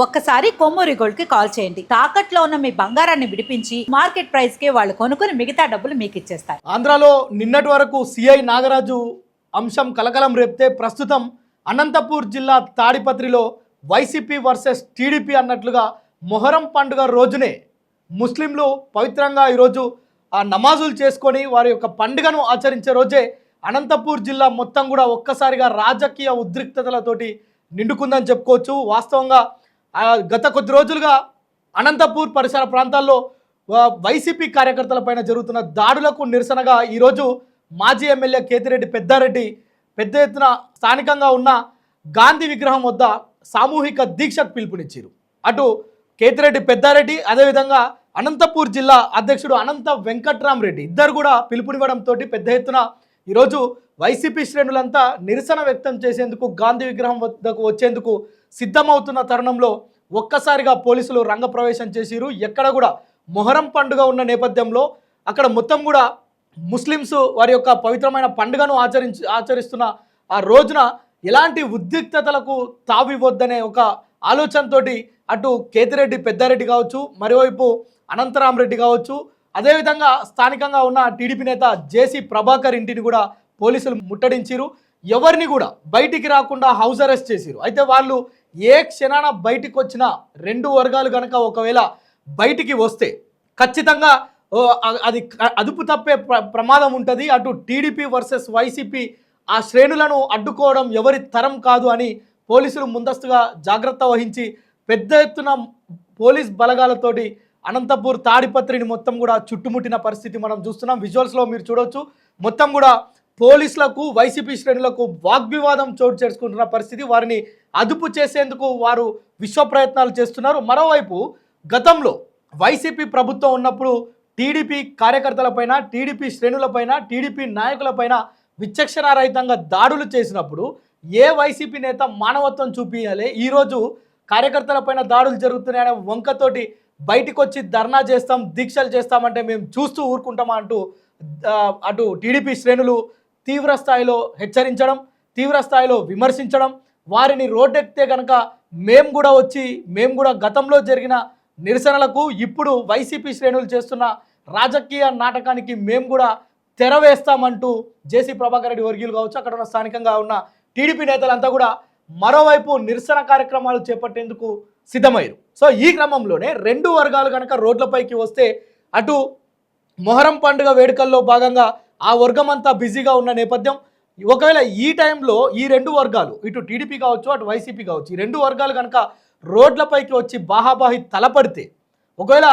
ఒక్కసారి కొమ్మూరి గోల్డ్ కి కాల్ చేయండి. తాకట్లో ఉన్న మీ బంగారాన్ని విడిపించి మార్కెట్ ప్రైస్ కి వాళ్ళు కొనుక్కుని మిగతా డబ్బులు మీకు ఇచ్చేస్తారు. ఆంధ్రాలో నిన్నటి వరకు సిఐ నాగరాజు అంశం కలకలం రేపితే ప్రస్తుతం అనంతపూర్ జిల్లా తాడిపత్రిలో వైసీపీ వర్సెస్ టీడీపీ అన్నట్లుగా మొహరం పండుగ రోజునే ముస్లింలు పవిత్రంగా ఈరోజు నమాజులు చేసుకొని వారి యొక్క పండుగను ఆచరించే రోజే అనంతపూర్ జిల్లా మొత్తం కూడా ఒక్కసారిగా రాజకీయ ఉద్రిక్తతలతోటి నిండుకుందని చెప్పుకోవచ్చు. వాస్తవంగా గత కొద్ది రోజులుగా అనంతపూర్ పరిసర ప్రాంతాల్లో వైసీపీ కార్యకర్తలపైన జరుగుతున్న దాడులకు నిరసనగా ఈరోజు మాజీ ఎమ్మెల్యే కేతిరెడ్డి పెద్దారెడ్డి పెద్ద ఎత్తున స్థానికంగా ఉన్న గాంధీ విగ్రహం వద్ద సామూహిక దీక్షకు పిలుపునిచ్చారు. అటు కేతిరెడ్డి పెద్దారెడ్డి అదేవిధంగా అనంతపూర్ జిల్లా అధ్యక్షుడు అనంత వెంకట్రామరెడ్డి ఇద్దరు కూడా పిలుపునివ్వడంతో పెద్ద ఎత్తున ఈరోజు వైసీపీ శ్రేణులంతా నిరసన వ్యక్తం చేసేందుకు గాంధీ విగ్రహం వద్దకు వచ్చేందుకు సిద్ధమవుతున్న తరుణంలో ఒక్కసారిగా పోలీసులు రంగప్రవేశం చేసిరు. ఎక్కడ కూడా మొహరం పండుగ ఉన్న నేపథ్యంలో అక్కడ మొత్తం కూడా ముస్లిమ్స్ వారి యొక్క పవిత్రమైన పండుగను ఆచరిస్తున్న ఆ రోజున ఎలాంటి ఉద్రిక్తతలకు తావివ్వద్దనే ఒక ఆలోచనతోటి అటు కేతిరెడ్డి పెద్దారెడ్డి కావచ్చు, మరోవైపు అనంతరామరెడ్డి కావచ్చు, అదేవిధంగా స్థానికంగా ఉన్న టీడీపీ నేత జేసీ ప్రభాకర్ ఇంటిని కూడా పోలీసులు ముట్టడించారు. ఎవరిని కూడా బయటికి రాకుండా హౌస్ అరెస్ట్ చేసిరు. అయితే వాళ్ళు ఏ క్షణాన బయటికి వచ్చిన రెండు వర్గాలు కనుక ఒకవేళ బయటికి వస్తే ఖచ్చితంగా అది అదుపు తప్పే ప్రమాదం ఉంటుంది. అటు టీడీపీ వర్సెస్ వైసీపీ ఆ శ్రేణులను అడ్డుకోవడం ఎవరి తరం కాదు అని పోలీసులు ముందస్తుగా జాగ్రత్త వహించి పెద్ద ఎత్తున పోలీస్ బలగాలతోటి అనంతపూర్ తాడిపత్రిని మొత్తం కూడా చుట్టుముట్టిన పరిస్థితి మనం చూస్తున్నాం. విజువల్స్లో మీరు చూడవచ్చు. మొత్తం కూడా పోలీసులకు వైసీపీ శ్రేణులకు వాగ్వివాదం చోటు చేసుకుంటున్న పరిస్థితి. వారిని అదుపు చేసేందుకు వారు విశ్వ ప్రయత్నాలు చేస్తున్నారు. మరోవైపు గతంలో వైసీపీ ప్రభుత్వం ఉన్నప్పుడు టీడీపీ కార్యకర్తలపైన, టీడీపీ శ్రేణులపైన, టీడీపీ నాయకులపైన విచక్షణారహితంగా దాడులు చేసినప్పుడు ఏ వైసీపీ నేత మానవత్వం చూపించాలి? ఈరోజు కార్యకర్తలపైన దాడులు జరుగుతున్నాయనే వంకతోటి బయటికి వచ్చి ధర్నా చేస్తాం, దీక్షలు చేస్తామంటే మేము చూస్తూ ఊరుకుంటామా అంటూ అటు టీడీపీ శ్రేణులు తీవ్ర స్థాయిలో హెచ్చరించడం, తీవ్ర స్థాయిలో విమర్శించడం, వారిని రోడ్డెక్కితే కనుక మేము కూడా గతంలో జరిగిన నిరసనలకు ఇప్పుడు వైసీపీ శ్రేణులు చేస్తున్న రాజకీయ నాటకానికి మేము కూడా తెర వేస్తామంటూ జేసీ ప్రభాకర్ రెడ్డి వర్గీయులు కావచ్చు, అక్కడ ఉన్న స్థానికంగా ఉన్న టీడీపీ నేతలంతా కూడా మరోవైపు నిరసన కార్యక్రమాలు చేపట్టేందుకు సిద్ధమయ్యారు. సో ఈ క్రమంలోనే రెండు వర్గాలు కనుక రోడ్లపైకి వస్తే అటు మొహరం పండుగ వేడుకల్లో భాగంగా ఆ వర్గం అంతా బిజీగా ఉన్న నేపథ్యం, ఒకవేళ ఈ టైంలో ఈ రెండు వర్గాలు ఇటు టీడీపీ కావచ్చు, అటు వైసీపీ కావచ్చు, ఈ రెండు వర్గాలు కనుక రోడ్లపైకి వచ్చి బాహాబాహి తలపడితే, ఒకవేళ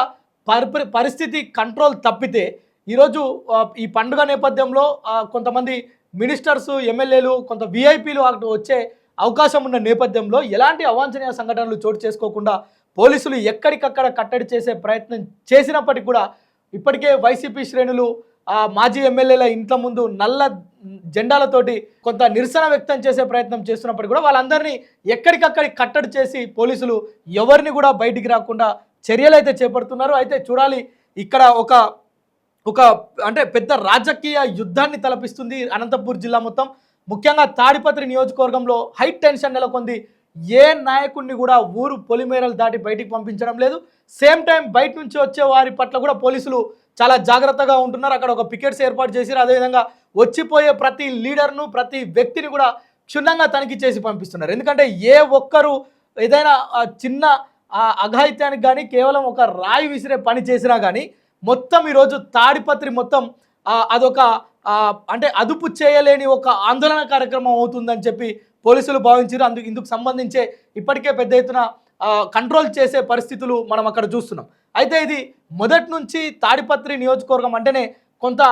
పరిస్థితి కంట్రోల్ తప్పితే ఈరోజు ఈ పండుగ నేపథ్యంలో కొంతమంది మినిస్టర్స్, ఎమ్మెల్యేలు, కొంత విఐపీలు అటు వచ్చే అవకాశం ఉన్న నేపథ్యంలో ఎలాంటి అవాంఛనీయ సంఘటనలు చోటు చేసుకోకుండా పోలీసులు ఎక్కడికక్కడ కట్టడి చేసే ప్రయత్నం చేసినప్పటికీ కూడా ఇప్పటికే వైసీపీ శ్రేణులు మాజీ ఎమ్మెల్యేల ఇంట్ల ముందు నల్ల జెండాలతోటి కొంత నిరసన వ్యక్తం చేసే ప్రయత్నం చేస్తున్నప్పటికీ కూడా వాళ్ళందరినీ ఎక్కడికక్కడి కట్టడి చేసి పోలీసులు ఎవరిని కూడా బయటికి రాకుండా చర్యలు అయితే చేపడుతున్నారు. అయితే చూడాలి, ఇక్కడ ఒక అంటే పెద్ద రాజకీయ యుద్ధాన్ని తలపిస్తుంది అనంతపూర్ జిల్లా మొత్తం. ముఖ్యంగా తాడిపత్రి నియోజకవర్గంలో హై టెన్షన్ నెలకొంది. ఏ నాయకుడిని కూడా ఊరు పొలిమేరలు దాటి బయటికి పంపించడం లేదు. సేమ్ టైం బయట నుంచి వచ్చే వారి పట్ల కూడా పోలీసులు చాలా జాగ్రత్తగా ఉంటున్నారు. అక్కడ ఒక పికెట్స్ ఏర్పాటు చేశారు. అదేవిధంగా వచ్చిపోయే ప్రతి లీడర్ను, ప్రతి వ్యక్తిని కూడా క్షుణ్ణంగా తనిఖీ చేసి పంపిస్తున్నారు. ఎందుకంటే ఏ ఒక్కరు ఏదైనా చిన్న అఘాయిత్యానికి కానీ కేవలం ఒక రాయి విసిరే పని చేసినా కానీ మొత్తం ఈరోజు తాడిపత్రి మొత్తం అదొక అంటే అదుపు చేయలేని ఒక ఆందోళన కార్యక్రమం అవుతుందని చెప్పి పోలీసులు భావించారు. ఇందుకు సంబంధించే ఇప్పటికే పెద్ద ఎత్తున కంట్రోల్ చేసే పరిస్థితులు మనం అక్కడ చూస్తున్నాం. అయితే ఇది మొదటి నుంచి తాడిపత్రి నియోజకవర్గం అంటేనే కొంత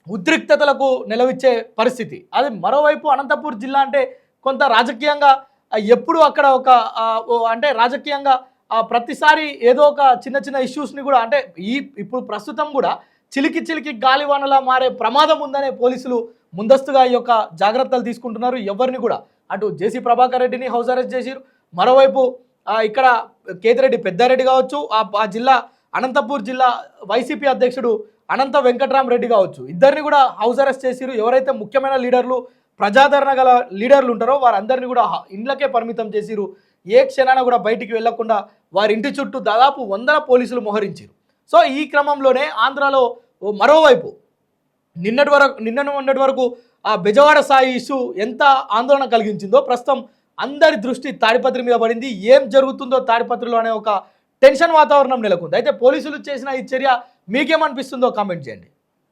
ఉద్రిక్తతలకు నిలవిచ్చే పరిస్థితి. అది మరోవైపు అనంతపూర్ జిల్లా అంటే కొంత రాజకీయంగా ఎప్పుడు అక్కడ అంటే రాజకీయంగా ప్రతిసారి ఏదో ఒక చిన్న ఇష్యూస్ని కూడా అంటే ఇప్పుడు ప్రస్తుతం కూడా చిలికి గాలివానలా మారే ప్రమాదం ఉందనే పోలీసులు ముందస్తుగా ఈ యొక్క జాగ్రత్తలు తీసుకుంటున్నారు. ఎవరిని కూడా అటు జేసీ ప్రభాకర్ రెడ్డిని హౌస్ అరెస్ట్ చేసిరు. మరోవైపు ఇక్కడ కేతిరెడ్డి పెద్దారెడ్డి కావచ్చు, ఆ జిల్లా అనంతపూర్ జిల్లా వైసీపీ అధ్యక్షుడు అనంత వెంకట్రామరెడ్డి కావచ్చు, ఇద్దరిని కూడా హౌస్ అరెస్ట్ చేసిరు. ఎవరైతే ముఖ్యమైన లీడర్లు ప్రజాదరణ గల లీడర్లు ఉంటారో వారందరినీ కూడా ఇండ్లకే పరిమితం చేసిరు. ఏ క్షణాన కూడా బయటికి వెళ్లకుండా వారి ఇంటి చుట్టూ దాదాపు 100 పోలీసులు మోహరించారు. సో ఈ క్రమంలోనే ఆంధ్రాలో మరోవైపు నిన్నటి వరకు ఆ బెజవాడ సాయి ఇష్యూ ఎంత ఆందోళన కలిగించిందో ప్రస్తుతం అందరి దృష్టి తాడిపత్రి మీద పడింది. ఏం జరుగుతుందో తాడిపత్రిలో అనే ఒక టెన్షన్ వాతావరణం నెలకొంది. అయితే పోలీసులు చేసిన ఈ చర్య మీకేమనిపిస్తుందో కామెంట్ చేయండి.